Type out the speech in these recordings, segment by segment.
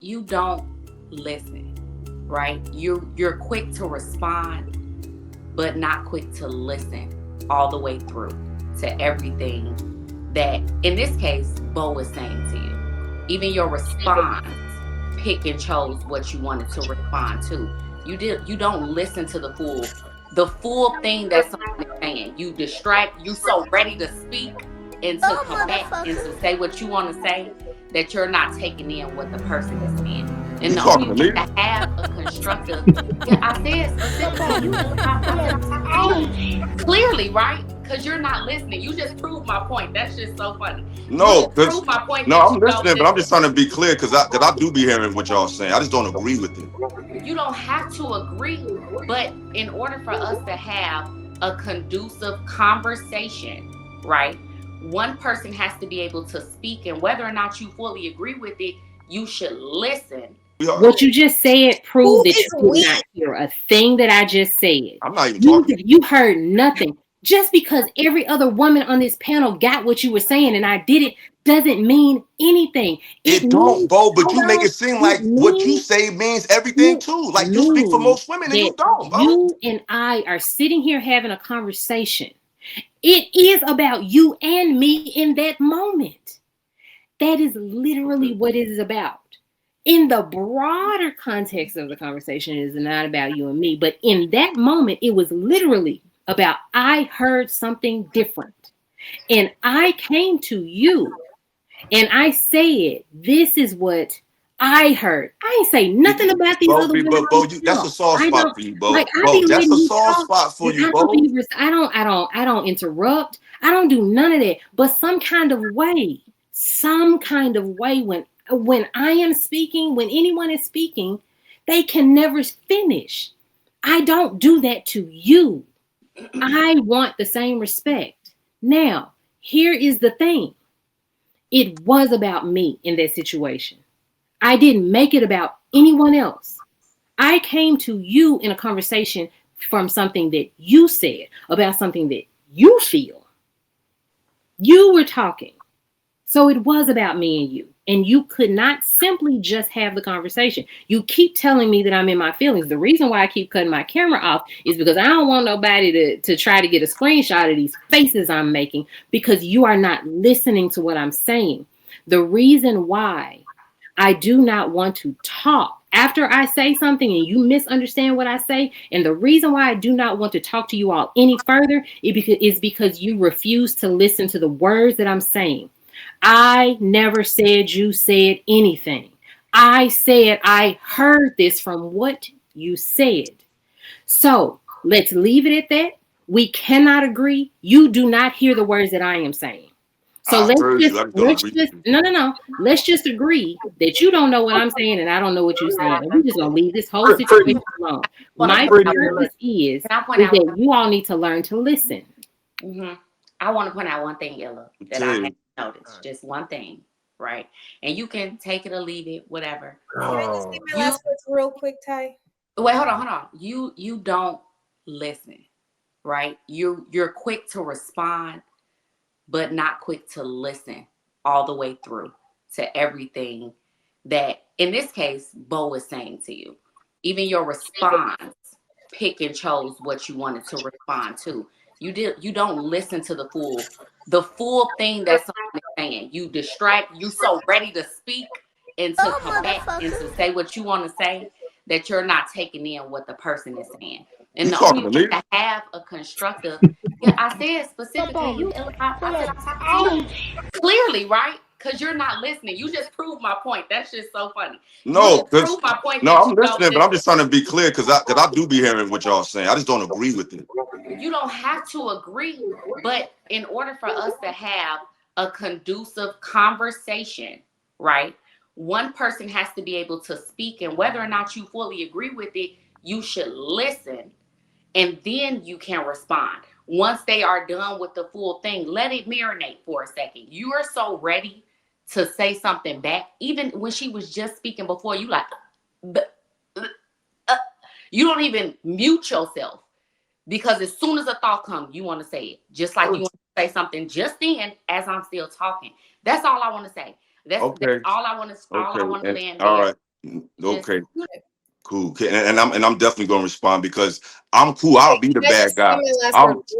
you don't listen, right? You're quick to respond, but not quick to listen all the way through to everything that, in this case, Bo was saying to you. Even your response, pick and chose what you wanted to respond to. You don't listen to the full thing that someone is saying. You distract, you so ready to speak and to combat and to say what you want to say that you're not taking in what the person is saying. And the only way to have a constructive, yeah, I said specifically, clearly, right? Because you're not listening. You just proved my point. That's just so funny. No, prove my point. No, I'm listening, but I'm just trying to be clear because I do be hearing what y'all saying. I just don't agree with it. You don't have to agree, but in order for us to have a conducive conversation, right? One person has to be able to speak, and whether or not you fully agree with it, you should listen. What you just said proved that you did not hear a thing that I just said. I'm not even talking. You heard nothing. Just because every other woman on this panel got what you were saying and I didn't, doesn't mean anything. It don't, Bo, but you make it seem like what you say means everything too. Like you speak for most women and you don't, Bo. You and I are sitting here having a conversation. It is about you and me in that moment. That is literally what it is about. In the broader context of the conversation, it is not about you and me. But in that moment, it was literally about I heard something different. And I came to you and I said, this is what I heard. I ain't say nothing about these other women. Bo, that's a soft spot for you, Bo. Like, Bo, that's a soft spot for you, Bo. I don't interrupt. I don't do none of that. But some kind of way when I am speaking, when anyone is speaking, they can never finish. I don't do that to you. I want the same respect. Now, here is the thing. It was about me in that situation. I didn't make it about anyone else. I came to you in a conversation from something that you said, about something that you feel. You were talking. So it was about me and you. And you could not simply just have the conversation. You keep telling me that I'm in my feelings. The reason why I keep cutting my camera off is because I don't want nobody to try to get a screenshot of these faces I'm making because you are not listening to what I'm saying. The reason why I do not want to talk after I say something and you misunderstand what I say, and the reason why I do not want to talk to you all any further is because you refuse to listen to the words that I'm saying. I never said you said anything. I said I heard this from what you said. So let's leave it at that. We cannot agree. You do not hear the words that I am saying. So let's just agree that you don't know what I'm saying and I don't know what you're saying. And we're just gonna leave this whole situation alone. My purpose is that you all need to learn to listen. Mm-hmm. I want to point out one thing, Ella, that I have noticed. Just one thing, right? And you can take it or leave it, whatever. Can I just say my last words real quick, Ty? Wait, hold on. You don't listen, right? You're quick to respond, but not quick to listen all the way through to everything that, in this case, Bo is saying to you. Even your response, pick and chose what you wanted to respond to. You don't listen to the full thing that someone is saying. You distract, you so ready to speak and to combat and to say what you want to say that you're not taking in what the person is saying. And the only way to have a constructive, yeah, I said specifically, you clearly, right? Because you're not listening. You just proved my point. That's just so funny. No, I'm listening, but I'm just trying to be clear because I do be hearing what y'all saying. I just don't agree with it. You don't have to agree, but in order for us to have a conducive conversation, right? One person has to be able to speak, and whether or not you fully agree with it, you should listen, and then you can respond. Once they are done with the full thing, let it marinate for a second. You are so ready to say something back. Even when she was just speaking before, you like, you don't even mute yourself. Because as soon as a thought comes, you want to say it. Just like you want to say something just then as I'm still talking. That's all I want to say. That's all I want to land there. All right. Okay. Cool. Okay. And I'm definitely gonna respond because I'm cool. I'll be the bad guy.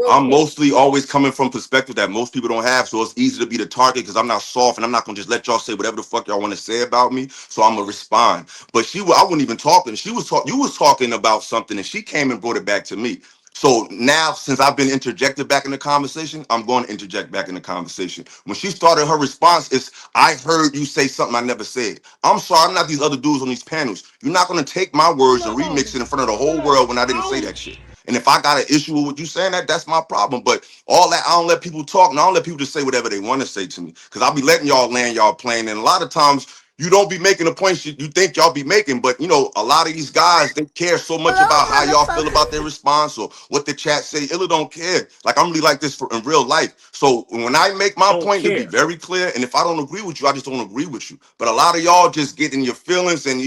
I'm mostly always coming from perspective that most people don't have. So it's easy to be the target because I'm not soft and I'm not gonna just let y'all say whatever the fuck y'all want to say about me. So I'm gonna respond. But I wasn't even talking. You was talking about something and she came and brought it back to me. So now, since I've been interjected back in the conversation, I'm going to interject back in the conversation. When she started her response, I heard you say something I never said. I'm sorry, I'm not these other dudes on these panels. You're not going to take my words and remix it in front of the whole world when I didn't say that shit. And if I got an issue with what you saying, that's my problem. But all that, I don't let people talk, and I don't let people just say whatever they want to say to me. Because I'll be letting y'all land y'all plane. And a lot of times, you don't be making the points you think y'all be making, but a lot of these guys, they care so much about how y'all feel about their response or what the chat say. Illa don't care. Like, I'm really like this in real life. So when I make my point, to be very clear. And if I don't agree with you, I just don't agree with you. But a lot of y'all just get in your feelings and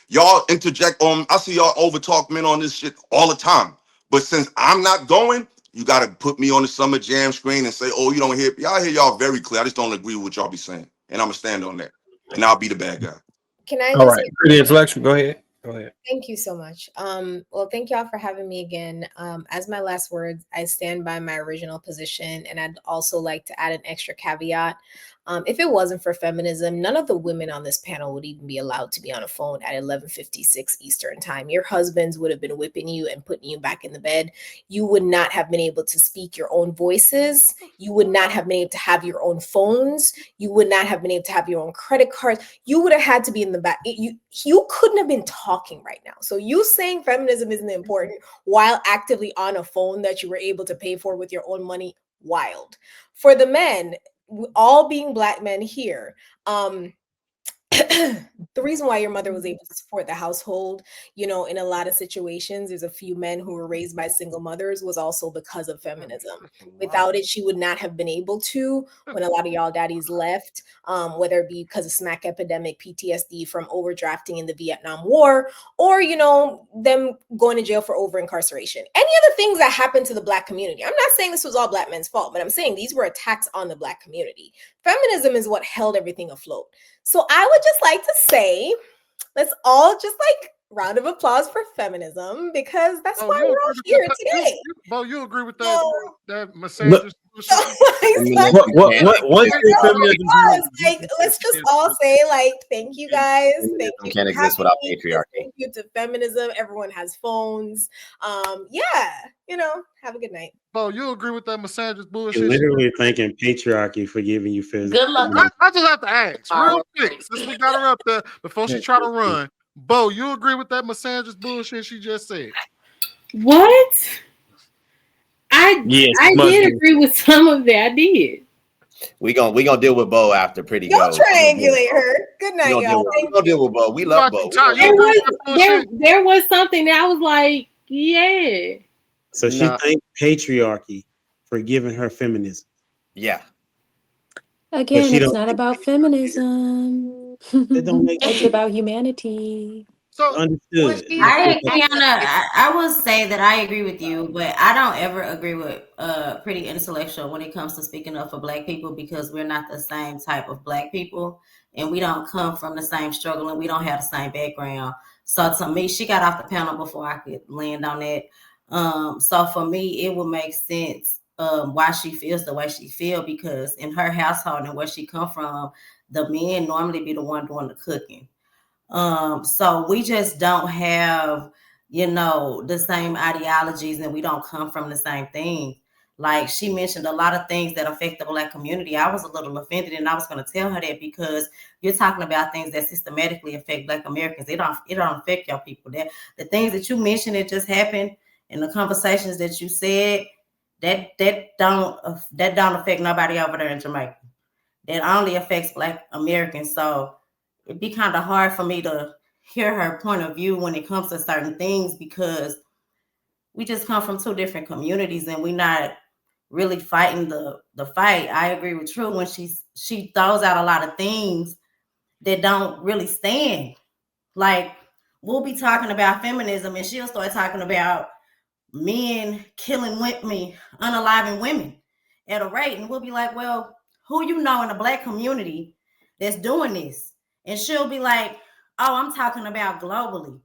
y'all interject on. I see y'all overtalk men on this shit all the time. But since I'm not going, you got to put me on the Summer Jam screen and say, oh, you don't hear. Y'all hear y'all very clear. I just don't agree with what y'all be saying. And I'm going to stand on that. And I'll be the bad guy. Can I All right, pretty intellectual. Go ahead. Thank you so much. Well, thank y'all for having me again. As my last words, I stand by my original position, and I'd also like to add an extra caveat. If it wasn't for feminism, none of the women on this panel would even be allowed to be on a phone at 11:56 Eastern time. Your husbands would have been whipping you and putting you back in the bed. You would not have been able to speak your own voices. You would not have been able to have your own phones. You would not have been able to have your own credit cards. You would have had to be in the back. You couldn't have been talking right now. So you saying feminism isn't important while actively on a phone that you were able to pay for with your own money, wild. For the men, all being Black men here, the reason why your mother was able to support the household, in a lot of situations, there's a few men who were raised by single mothers, was also because of feminism. Without it, she would not have been able to, when a lot of y'all daddies left, whether it be because of smack epidemic, PTSD from overdrafting in the Vietnam War, or, them going to jail for over incarceration. Any other things that happened to the Black community. I'm not saying this was all Black men's fault, but I'm saying these were attacks on the Black community. Feminism is what held everything afloat. So I would just like to say, let's all just round of applause for feminism, because that's why we're all here today. Bo, you agree with that? That misandrist bullshit? Let's just all say thank you guys. Thank you. Can't exist without patriarchy. Thank you to feminism. Everyone has phones. Have a good night. Bo, you agree with that misandrist bullshit? You're literally thanking patriarchy for giving you physical. Good luck. I just have to ask real quick, since we got her up there before she try to run. Bo, you agree with that misandrist bullshit she just said? What? I did agree with some of that. I did. We gonna deal with Bo after Pretty Y'all Go. Triangulate her. Good night, y'all. We gonna deal with Bo. We love Bo. There was something that I was like, yeah. So she thanked patriarchy for giving her feminism. Yeah. Again, it's not about feminism. It's about humanity. So understood. I will say that I agree with you, but I don't ever agree with Pretty Intellectual when it comes to speaking up for Black people, because we're not the same type of Black people, and we don't come from the same struggle, and we don't have the same background. So to me, she got off the panel before I could land on that. So for me, it would make sense why she feels the way she feels, because in her household and where she come from, the men normally be the one doing the cooking. So we just don't have, the same ideologies, and we don't come from the same thing. Like, she mentioned a lot of things that affect the Black community. I was a little offended, and I was going to tell her that, because you're talking about things that systematically affect Black Americans. It don't affect your people. That the things that you mentioned that just happened, and the conversations that you said, that don't affect nobody over there in Jamaica. That only affects Black Americans. So it'd be kind of hard for me to hear her point of view when it comes to certain things, because we just come from two different communities, and we're not really fighting the fight. I agree with True when she throws out a lot of things that don't really stand. Like, we'll be talking about feminism, and she'll start talking about men killing unaliving women at a rate, and we'll be like, well, who in the Black community that's doing this? And she'll be like, Oh, I'm talking about globally.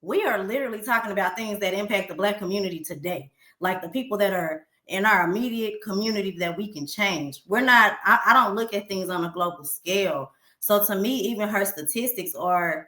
We are literally talking about things that impact the Black community today, like the people that are in our immediate community that we can change. We're not, I don't look at things on a global scale. So to me, even her statistics are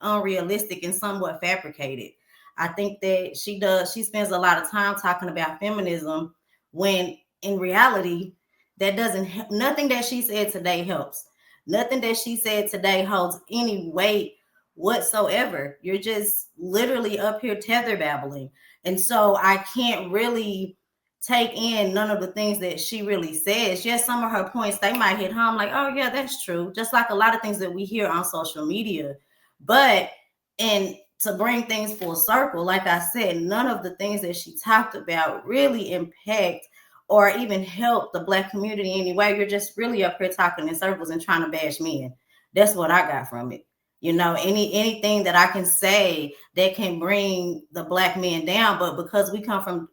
unrealistic and somewhat fabricated. I think that she spends a lot of time talking about feminism when in reality, that doesn't, nothing that she said today helps. Nothing that she said today holds any weight whatsoever. You're just literally up here tether babbling. And so I can't really take in none of the things that she really says. Yes, some of her points, they might hit home like, oh yeah, that's true. Just like a lot of things that we hear on social media. But, and to bring things full circle, like I said, none of the things that she talked about really impact or even help the Black community anyway. You're just really up here talking in circles and trying to bash men. That's what I got from it. You know, anything that I can say that can bring the Black men down, but because we come from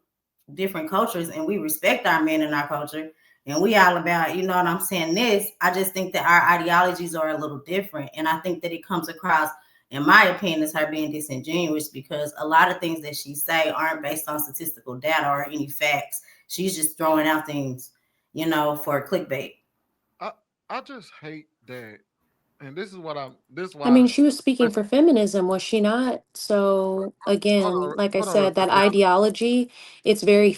different cultures and we respect our men in our culture and we all about, you know what I'm saying, this, I just think that our ideologies are a little different. And I think that it comes across, in my opinion, as her being disingenuous, because a lot of things that she say aren't based on statistical data or any facts. She's just throwing out things, you know, for clickbait. I just hate that. And this is what this is I why mean, she was speaking for feminism, was she not? So again, like I said, that ideology, it's very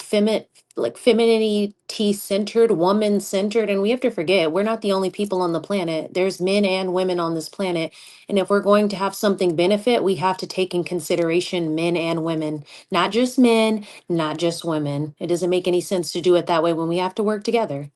like femininity centered, woman centered. And we have to forget, we're not the only people on the planet. There's men and women on this planet. And if we're going to have something benefit, we have to take in consideration men and women, not just men, not just women. It doesn't make any sense to do it that way when we have to work together.